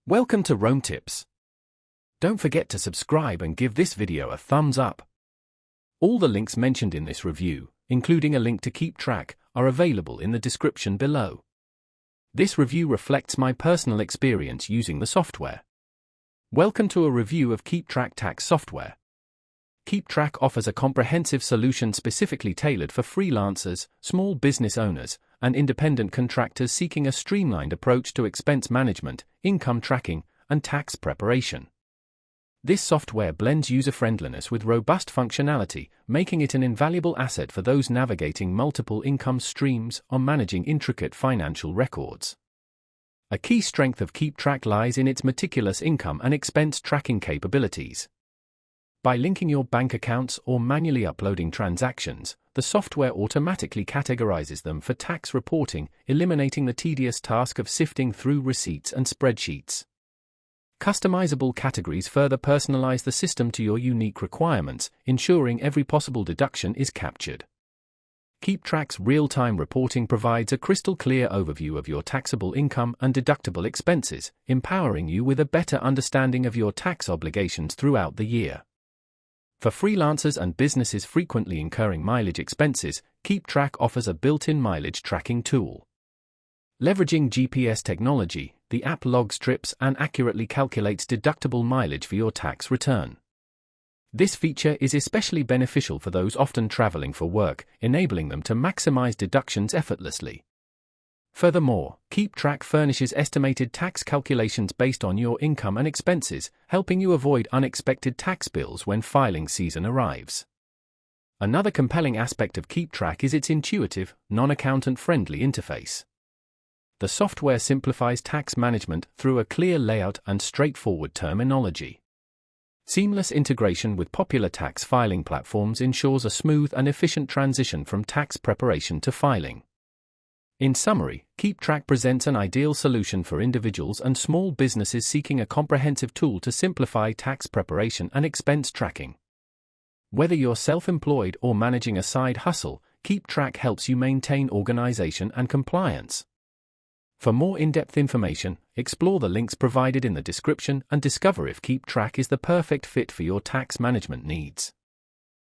Welcome to Rome Tips. Don't forget to subscribe and give this video a thumbs up. All the links mentioned in this review, including a link to KeepTrack, are available in the description below. This review reflects my personal experience using the software. Welcome to a review of KeepTrack tax software. KeepTrack offers a comprehensive solution specifically tailored for freelancers, small business owners, and independent contractors seeking a streamlined approach to expense management, income tracking, and tax preparation. This software blends user-friendliness with robust functionality, making it an invaluable asset for those navigating multiple income streams or managing intricate financial records. A key strength of KeepTrack lies in its meticulous income and expense tracking capabilities. By linking your bank accounts or manually uploading transactions, the software automatically categorizes them for tax reporting, eliminating the tedious task of sifting through receipts and spreadsheets. Customizable categories further personalize the system to your unique requirements, ensuring every possible deduction is captured. KeepTrack's real-time reporting provides a crystal-clear overview of your taxable income and deductible expenses, empowering you with a better understanding of your tax obligations throughout the year. For freelancers and businesses frequently incurring mileage expenses, KeepTrack offers a built-in mileage tracking tool. Leveraging GPS technology, the app logs trips and accurately calculates deductible mileage for your tax return. This feature is especially beneficial for those often traveling for work, enabling them to maximize deductions effortlessly. Furthermore, KeepTrack furnishes estimated tax calculations based on your income and expenses, helping you avoid unexpected tax bills when filing season arrives. Another compelling aspect of KeepTrack is its intuitive, non-accountant-friendly interface. The software simplifies tax management through a clear layout and straightforward terminology. Seamless integration with popular tax filing platforms ensures a smooth and efficient transition from tax preparation to filing. In summary, KeepTrack presents an ideal solution for individuals and small businesses seeking a comprehensive tool to simplify tax preparation and expense tracking. Whether you're self-employed or managing a side hustle, KeepTrack helps you maintain organization and compliance. For more in-depth information, explore the links provided in the description and discover if KeepTrack is the perfect fit for your tax management needs.